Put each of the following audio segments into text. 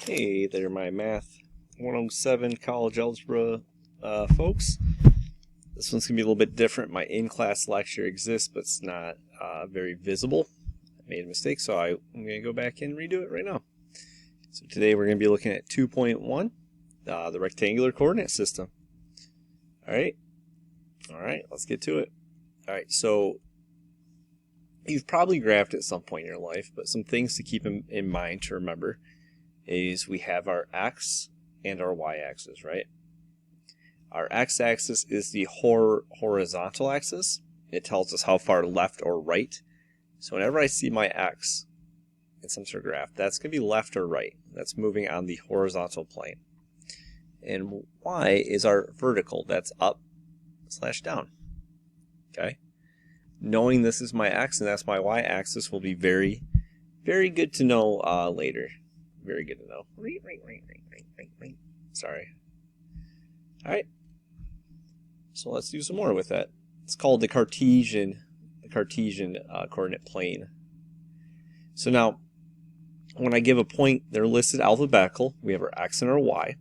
Hey there, my Math 107 college algebra folks. This one's going to be a little bit different. My in-class lecture exists, but it's not very visible. I made a mistake, so I'm going to go back and redo it right now. So today we're going to be looking at 2.1, the rectangular coordinate system. All right, let's get to it. All right, so you've probably graphed at some point in your life, but some things to keep in mind to remember is we have our x and our y-axis, right? Our x-axis is the horizontal axis. It tells us how far left or right. So whenever I see my x in some sort of graph, that's going to be left or right. That's moving on the horizontal plane. And y is our vertical. That's up / down. Okay? Knowing this is my x and that's my y-axis will be very, very good to know later. Very good to know. Sorry. All right. So let's do some more with that. It's called the Cartesian coordinate plane. So now, when I give a point, they're listed alphabetical. We have our x and our y,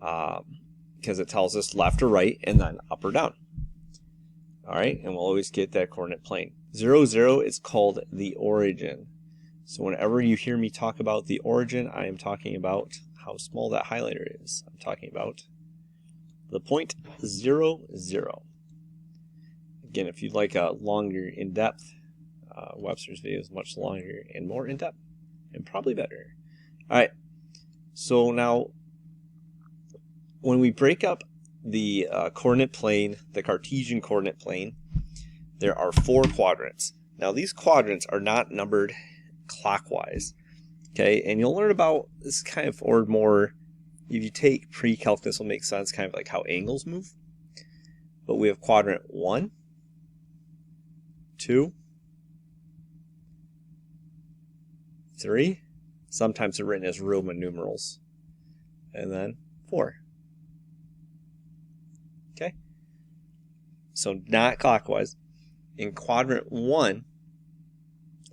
because it tells us left or right, and then up or down. All right, and we'll always get that coordinate plane. 0, 0 is called the origin. So whenever you hear me talk about the origin, I am talking about how small that highlighter is. I'm talking about the point 0, 0. Again, if you'd like a longer, in-depth, Webster's video is much longer and more in-depth, and probably better. All right, so now when we break up the coordinate plane, the Cartesian coordinate plane, there are 4 quadrants. Now these quadrants are not numbered clockwise, okay, and you'll learn about this kind of, or more, if you take pre-calc, this will make sense, kind of like how angles move. But we have quadrant 1, 2, 3, sometimes they're written as Roman numerals, and then 4. Okay, so not clockwise. In quadrant 1,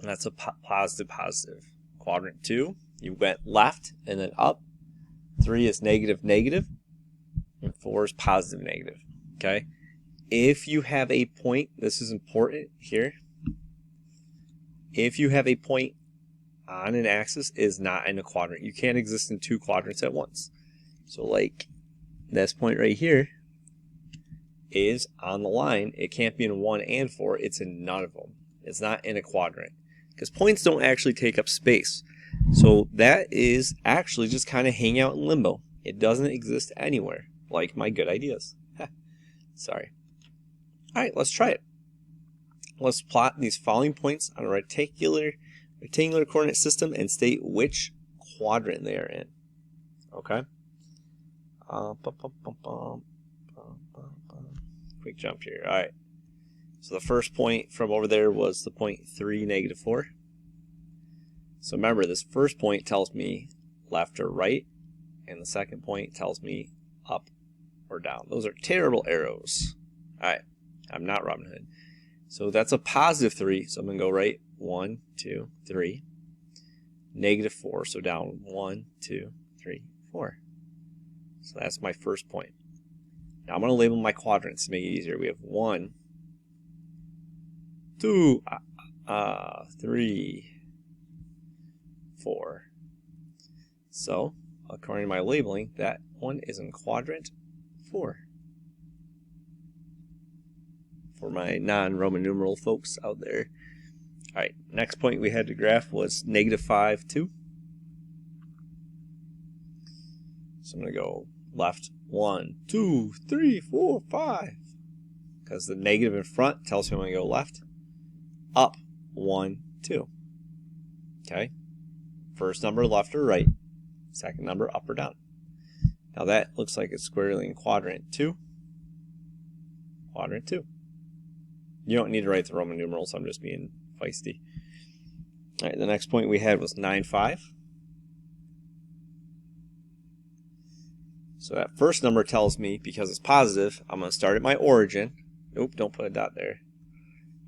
that's a positive. Quadrant 2, you went left and then up. 3 is negative, negative. And 4 is positive, negative. Okay? If you have a point, this is important here. If you have a point on an axis, it is not in a quadrant. You can't exist in 2 quadrants at once. So like this point right here is on the line. It can't be in 1 and 4. It's in none of them. It's not in a quadrant, because points don't actually take up space. So that is actually just kind of hanging out in limbo. It doesn't exist anywhere, like my good ideas. Sorry. All right, let's try it. Let's plot these following points on a rectangular coordinate system and state which quadrant they are in. Okay? Quick jump here. All right. So the first point from over there was the point 3, negative 4. So remember, this first point tells me left or right, and the second point tells me up or down. Those are terrible arrows. All right, I'm not Robin Hood. So that's a positive 3, so I'm going to go right 1, 2, 3. Negative 4, so down 1, 2, 3, 4. So that's my first point. Now I'm going to label my quadrants to make it easier. We have 1, 2, 3, 4. So, according to my labeling, that one is in quadrant 4. For my non-Roman numeral folks out there. All right, next point we had to graph was negative 5, 2. So I'm going to go left 1, 2, 3, 4, 5. Because the negative in front tells me I'm going to go left. Up 1, 2. Okay? First number left or right. Second number up or down. Now that looks like it's squarely in quadrant 2. Quadrant 2. You don't need to write the Roman numerals, I'm just being feisty. All right, the next point we had was 9, 5. So that first number tells me, because it's positive, I'm going to start at my origin. Nope, don't put a dot there.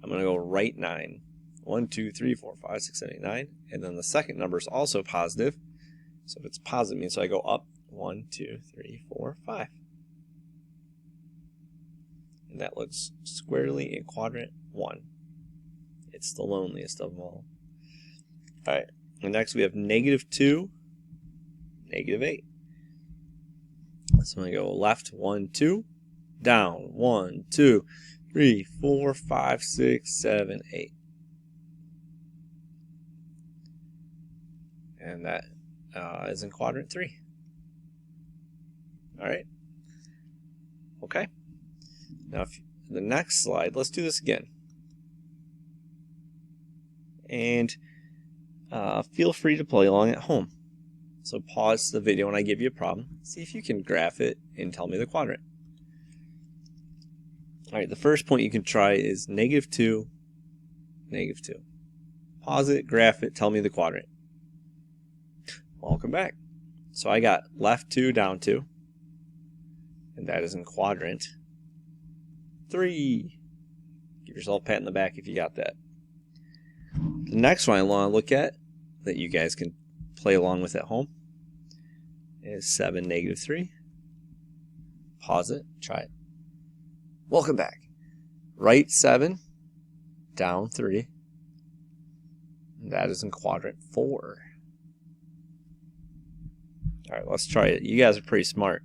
I'm going to go right 9. 1, 2, 3, 4, 5, 6, 7, 8, 9. And then the second number is also positive. So if it's positive, it means so I go up 1, 2, 3, 4, 5. And that looks squarely in quadrant 1. It's the loneliest of them all. Alright, and next we have -2, -8. So I'm going to go left 1, 2, down 1, 2, 3, 4, 5, 6, 7, 8. And that is in quadrant 3. Alright. Okay. Now, the next slide, let's do this again. And feel free to play along at home. So pause the video when I give you a problem. See if you can graph it and tell me the quadrant. Alright, the first point you can try is -2, -2. Pause it, graph it, tell me the quadrant. Welcome back. So I got left 2, down 2. And that is in quadrant 3. Give yourself a pat in the back if you got that. The next one I want to look at that you guys can play along with at home is 7, -3. Pause it, try it. Welcome back. Right 7, down 3. And that is in quadrant 4. Alright, let's try it. You guys are pretty smart.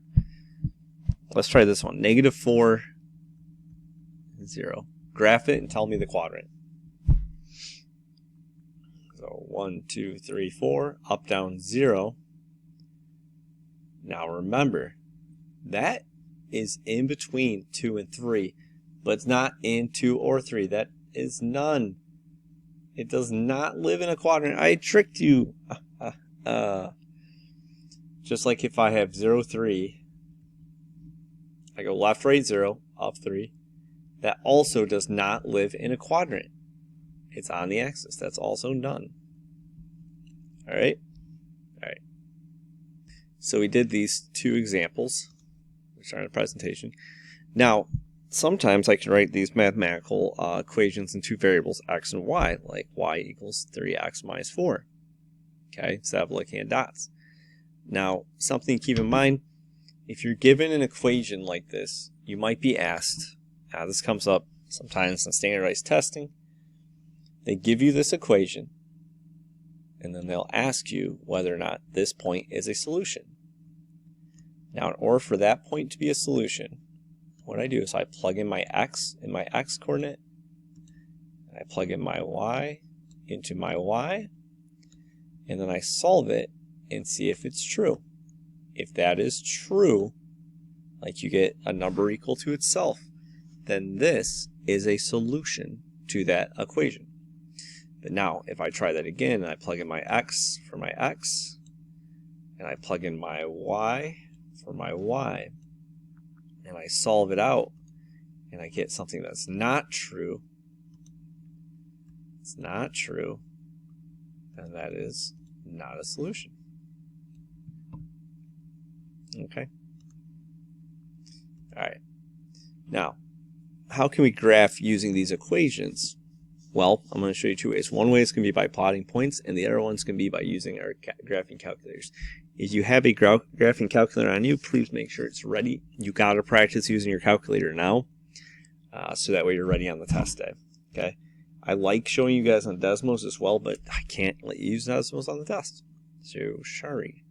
Let's try this one. -4, 0. Graph it and tell me the quadrant. So 1, 2, 3, 4, up, down, 0. Now remember, that is in between 2 and 3, but it's not in 2 or 3. That is none. It does not live in a quadrant. I tricked you. Just like if I have 0, 3, I go left, right, 0, up 3. That also does not live in a quadrant. It's on the axis. That's also none. Alright? Alright. So we did these 2 examples, which are in the presentation. Now, sometimes I can write these mathematical equations in 2 variables, x and y, like y equals 3x minus 4. Okay, instead of looking at dots. Now, something to keep in mind, if you're given an equation like this, you might be asked, this comes up sometimes in standardized testing, they give you this equation, and then they'll ask you whether or not this point is a solution. Now, in order for that point to be a solution, what I do is I plug in my x coordinate, and I plug in my y into my y, and then I solve it and see if it's true. If that is true, like you get a number equal to itself, then this is a solution to that equation. But now, if I try that again, and I plug in my x for my x, and I plug in my y for my y, and I solve it out, and I get something that's not true, it's not true, then that is not a solution. Okay? Alright. Now, how can we graph using these equations? Well, I'm going to show you 2 ways. One way is going to be by plotting points, and the other one's going to be by using our graphing calculators. If you have a graphing calculator on you, please make sure it's ready. You got to practice using your calculator now, so that way you're ready on the test day. Okay? I like showing you guys on Desmos as well, but I can't let you use Desmos on the test. So, sorry.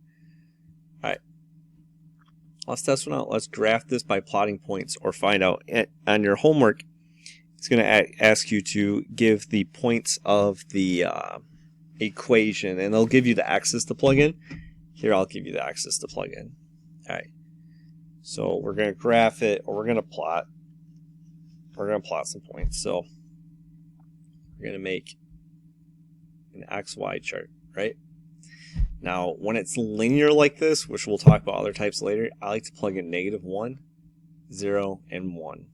Alright. Let's test one out. Let's graph this by plotting points, or find out. On your homework, it's going to ask you to give the points of the equation, and they'll give you the axis to plug in. Here, I'll give you the axis to plug in. Alright. So we're going to graph it, or we're going to plot. We're going to plot some points. So we're going to make an XY chart, right? Now, when it's linear like this, which we'll talk about other types later, I like to plug in -1, 0, and 1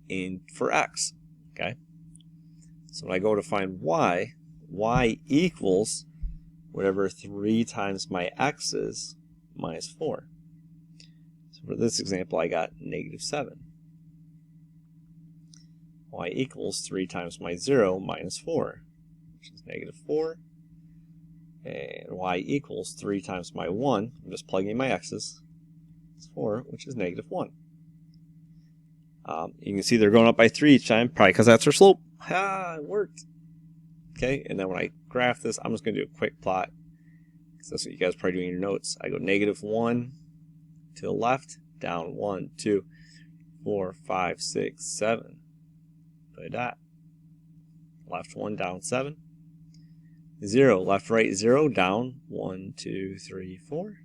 in for x. Okay? So when I go to find y equals whatever 3 times my x is minus 4. So for this example, I got -7. Y equals 3 times my 0 minus 4, which is -4. And y equals 3 times my 1. I'm just plugging in my x's. It's 4, which is negative 1. You can see they're going up by 3 each time, probably because that's their slope. Ha, it worked. Okay, and then when I graph this, I'm just going to do a quick plot, because that's what you guys are probably doing in your notes. I go negative 1 to the left, down 1, 2, 4, 5, 6, 7. Put a dot. Left 1, down 7. 0, left, right, 0, down 1, 2, 3, 4.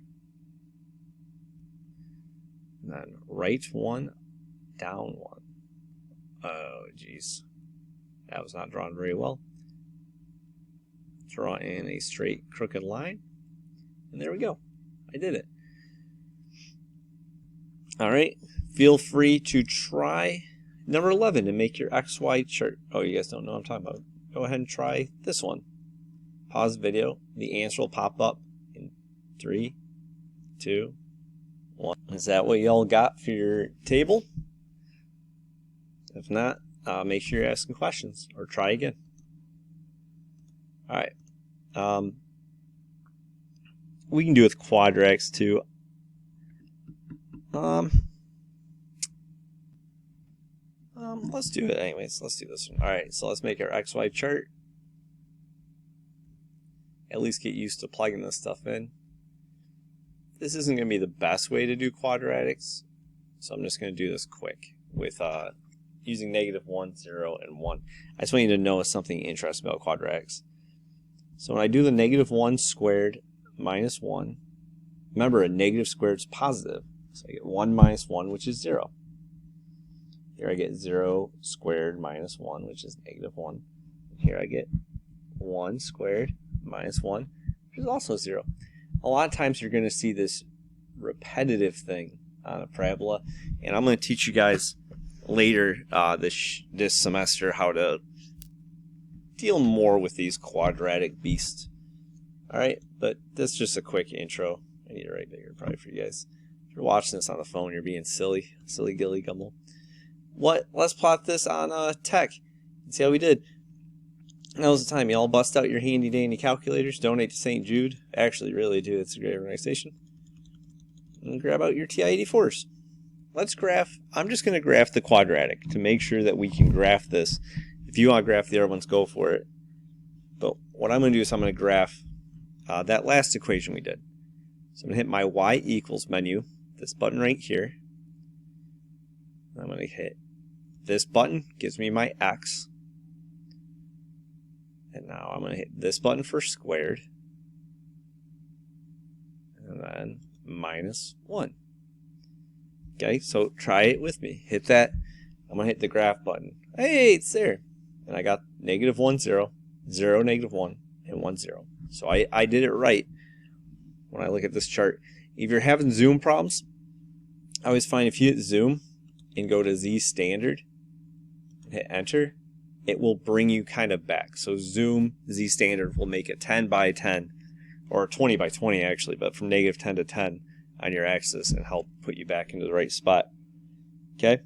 And then right 1, down 1. Oh, geez. That was not drawn very well. Draw in a straight, crooked line. And there we go. I did it. All right. Feel free to try number 11 and make your XY chart. Oh, you guys don't know what I'm talking about. Go ahead and try this one. Pause the video. The answer will pop up in 3, 2, 1. Is that what y'all got for your table? If not, make sure you're asking questions or try again. All right. We can do with quadratics too. Let's do it anyways. Let's do this one. All right. So let's make our XY chart. At least get used to plugging this stuff in. This isn't going to be the best way to do quadratics, so I'm just going to do this quick with using -1, 0, and 1. I just want you to know something interesting about quadratics. So when I do the -1 squared minus 1, remember a negative squared is positive, so I get 1 minus 1, which is 0. Here I get 0 squared minus 1, which is -1. Here I get 1 squared minus 1, which is also 0. A lot of times you're going to see this repetitive thing on a parabola, and I'm going to teach you guys later this semester how to deal more with these quadratic beasts. All right, but that's just a quick intro. I need to write bigger probably for you guys. If you're watching this on the phone, you're being silly gilly gumble. Let's plot this on tech and see how we did. Now's the time. Y'all bust out your handy dandy calculators, donate to St. Jude. Actually, really do. It's a great organization. And grab out your TI-84s. Let's graph. I'm just going to graph the quadratic to make sure that we can graph this. If you want to graph the other ones, go for it. But what I'm going to do is I'm going to graph that last equation we did. So I'm going to hit my y equals menu, this button right here. I'm going to hit this button, gives me my x. And now I'm going to hit this button for squared. And then -1. Okay, so try it with me. Hit that. I'm going to hit the graph button. Hey, it's there. And I got -1, 0, 0, -1, and 1, 0. So I did it right when I look at this chart. If you're having zoom problems, I always find if you hit zoom and go to Z standard and hit enter, it will bring you kind of back. So zoom Z standard will make it 10 by 10 or 20 by 20 actually, but from -10 to 10 on your axis and help put you back into the right spot. Okay?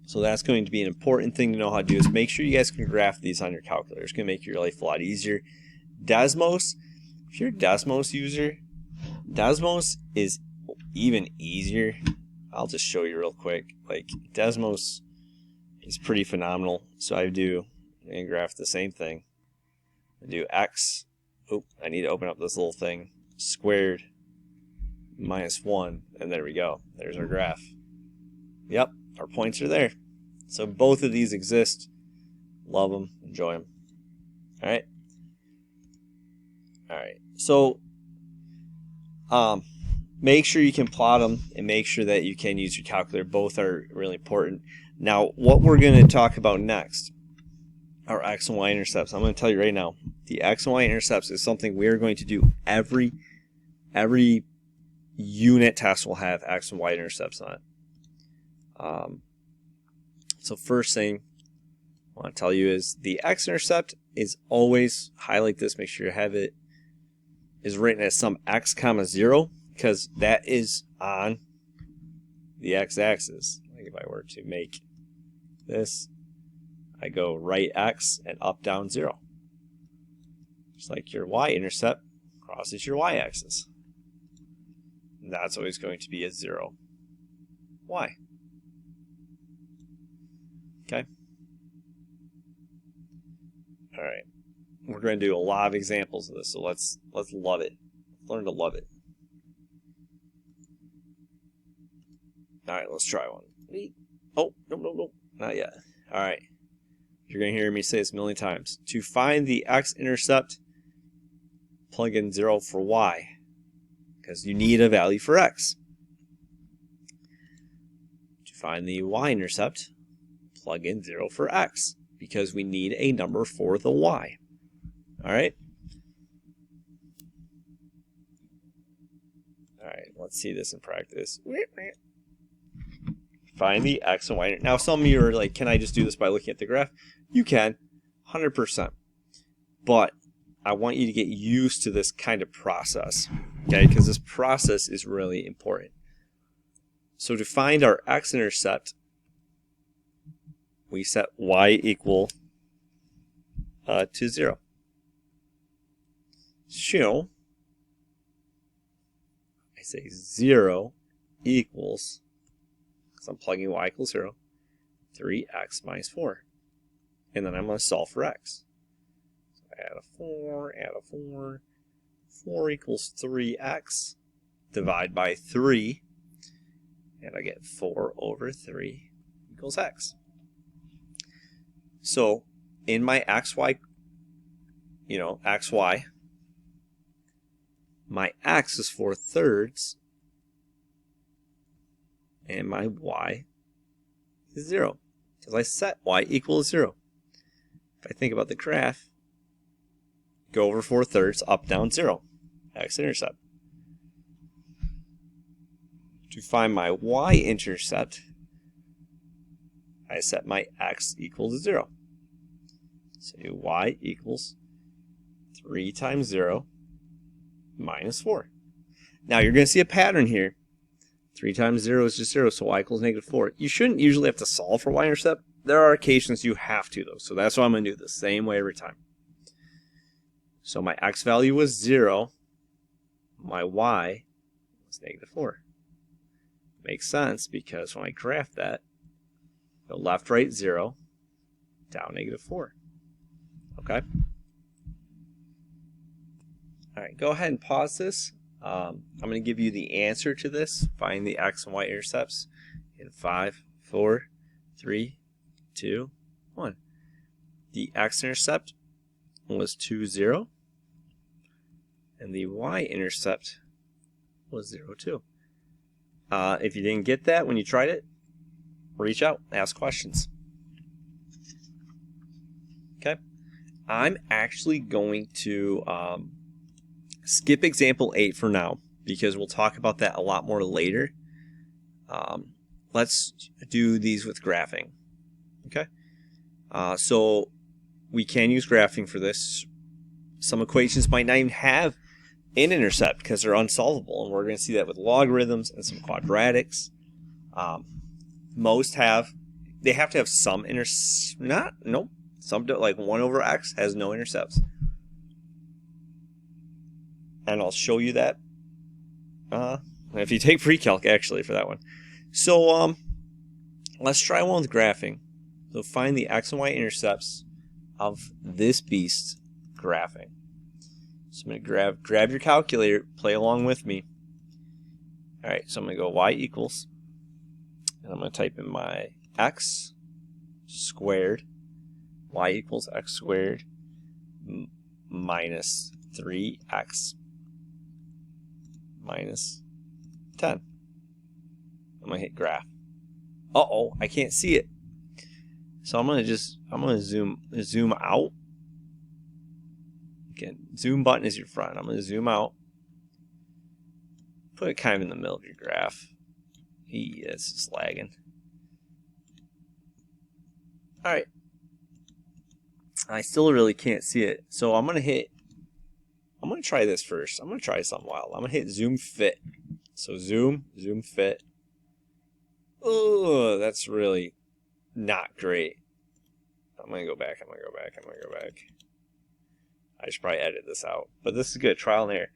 So that's going to be an important thing to know how to do is make sure you guys can graph these on your calculator. It's going to make your life a lot easier. Desmos, if you're a Desmos user, Desmos is even easier. I'll just show you real quick. Like Desmos is pretty phenomenal. So I do and graph the same thing. I do x. Oh, I need to open up this little thing. Squared -1, and there we go. There's our graph. Yep, our points are there. So both of these exist. Love them, enjoy them. All right. All right. So make sure you can plot them and make sure that you can use your calculator. Both are really important. Now, what we're going to talk about next are x and y intercepts. I'm going to tell you right now, the x and y intercepts is something we're going to do every unit test will have x and y intercepts on it. So first thing I want to tell you is the x-intercept is always, highlight this, make sure you have it, is written as some x comma 0, because that is on the x-axis. Like if I were to make this, I go right x and up down 0. Just like your y-intercept crosses your y-axis. That's always going to be a 0, y. Okay? All right. We're going to do a lot of examples of this, so let's love it. Learn to love it. All right, let's try one. Oh, no, not yet. All right. You're going to hear me say this a million times. To find the x-intercept, plug in 0 for y, because you need a value for x. To find the y-intercept, plug in 0 for x, because we need a number for the y. All right? All right, let's see this in practice. Find the x and y. Now, some of you are like, can I just do this by looking at the graph? You can, 100%. But I want you to get used to this kind of process, okay? Because this process is really important. So to find our x-intercept, we set y equal to 0. So I say 0 equals, because I'm plugging y equals 0, 3x minus 4. And then I'm going to solve for x. So add a 4, add a 4. 4 equals 3x. Divide by 3. And I get 4 over 3 equals x. So in my xy, xy, my x is 4/3, and my y is 0, because I set y equals 0. If I think about the graph, go over 4/3, up, down, 0, x-intercept. To find my y-intercept, I set my x equal to 0. So y equals 3 times 0 minus 4. Now you're going to see a pattern here. 3 times 0 is just 0, so y equals -4. You shouldn't usually have to solve for y-intercept. There are occasions you have to, though. So that's why I'm going to do it the same way every time. So my x value was 0. My y was -4. Makes sense, because when I graph that, go left, right, 0, down, -4. Okay? All right, go ahead and pause this. I'm going to give you the answer to this. Find the x and y intercepts in 5, 4, 3, 2, 1. The x-intercept was 2, 0. And the y-intercept was 0, 2. If you didn't get that when you tried it, reach out, ask questions. Okay? I'm actually going to skip example 8 for now, because we'll talk about that a lot more later. Let's do these with graphing. Okay? So we can use graphing for this. Some equations might not even have an intercept because they're unsolvable, and we're going to see that with logarithms and some quadratics. Most have, they have to have some some don't, like 1 over x has no intercepts. And I'll show you that if you take pre-calc, actually, for that one. So let's try one with graphing. So find the x and y intercepts of this beast graphing. So I'm going to grab your calculator, play along with me. All right, so I'm going to go y equals, and I'm going to type in my x squared, y equals x squared minus 3x minus 10. I'm going to hit graph. Uh-oh, I can't see it. So I'm going to zoom out. Again, zoom button is your friend. I'm going to zoom out. Put it kind of in the middle of your graph. It's just lagging. All right. I still really can't see it. So I'm going to try this first. I'm going to try something wild. I'm going to hit zoom fit. So zoom fit. Oh, that's really not great. I'm going to go back. I should probably edit this out, but this is good, trial and error.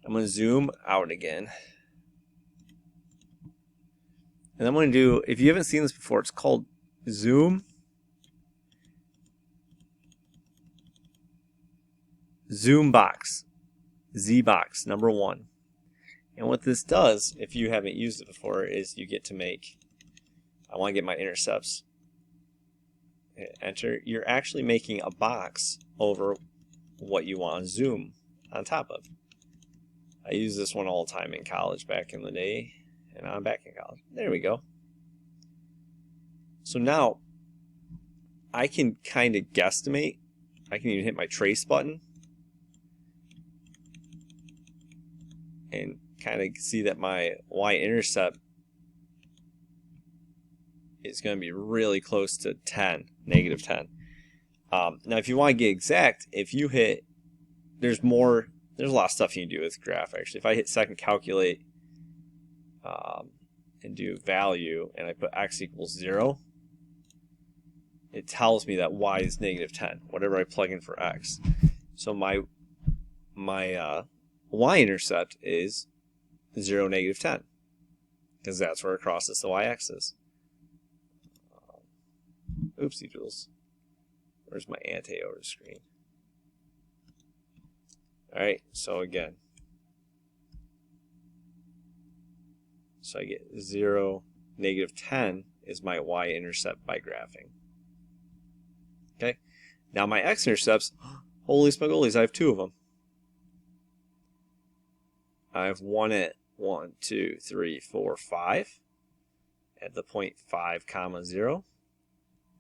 I'm going to zoom out again. And I'm going to do, if you haven't seen this before, it's called zoom box, Z box, number 1. And what this does, if you haven't used it before, is you get to make, I want to get my intercepts. Hit enter. You're actually making a box over what you want to zoom on top of. I use this one all the time in college back in the day, and I'm back in college. There we go. So now I can kind of guesstimate. I can even hit my trace button and kind of see that my y-intercept is going to be really close to 10, negative 10. Now, if you want to get exact, if you hit, there's a lot of stuff you can do with graph, actually. If I hit second calculate and do value, and I put x equals 0, it tells me that y is negative 10, whatever I plug in for x. So my y-intercept is 0, negative 10, because that's where it crosses the y-axis. Oopsie doodles. Where's my ante over the screen? Alright, so again. So I get 0, negative 10 is my y-intercept by graphing. Okay, now my x-intercepts, holy smugglies, I have 2 of them. I have one at 1, 2, 3, 4, 5 at the point 5, comma 0.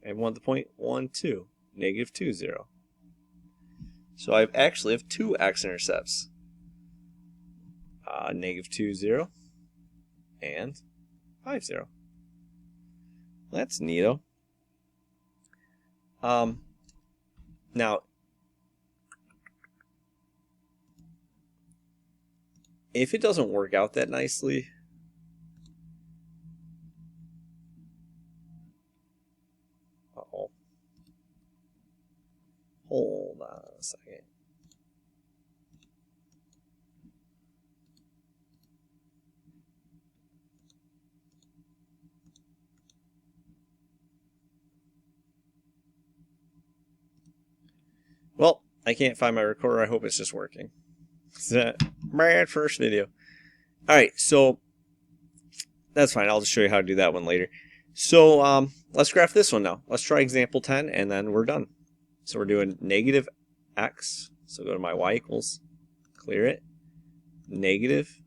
And one at the point 1, 2, negative 2, 0. So I actually have 2 x-intercepts. Negative 2, 0, and 5, 0. That's neato. Now, if it doesn't work out that nicely, hold on a second. Well, I can't find my recorder. I hope it's just working. It's that bad first video. Alright, so that's fine. I'll just show you how to do that one later. So let's graph this one now. Let's try example 10 and then we're done. So we're doing negative x. So go to my y equals, clear it, negative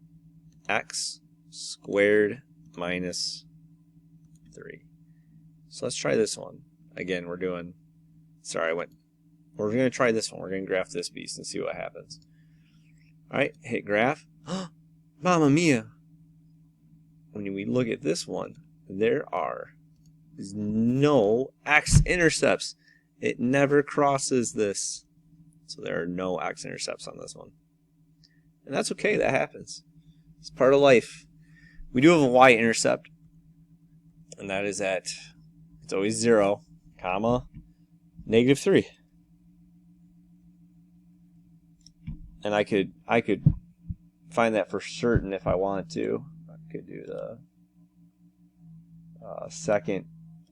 x squared minus 3. So let's try this one. Again, we're doing, we're going to try this one. We're going to graph this piece and see what happens. Alright, hit graph. Mamma mia! When we look at this one, there is no x-intercepts. It never crosses this. So there are no x-intercepts on this one. And that's okay, that happens. It's part of life. We do have a y-intercept. And that is at, it's always 0, comma, negative 3. And I could find that for certain if I wanted to. I could do the second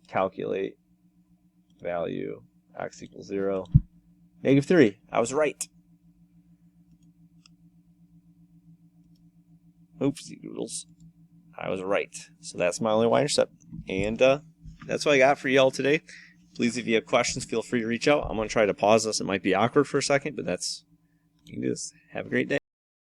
calculate value x equals 0, negative 3. I was right. Oopsie doodles. I was right. So that's my only y-intercept. And that's what I got for y'all today. Please, if you have questions, feel free to reach out. I'm going to try to pause this. It might be awkward for a second, but you can do this. Have a great day.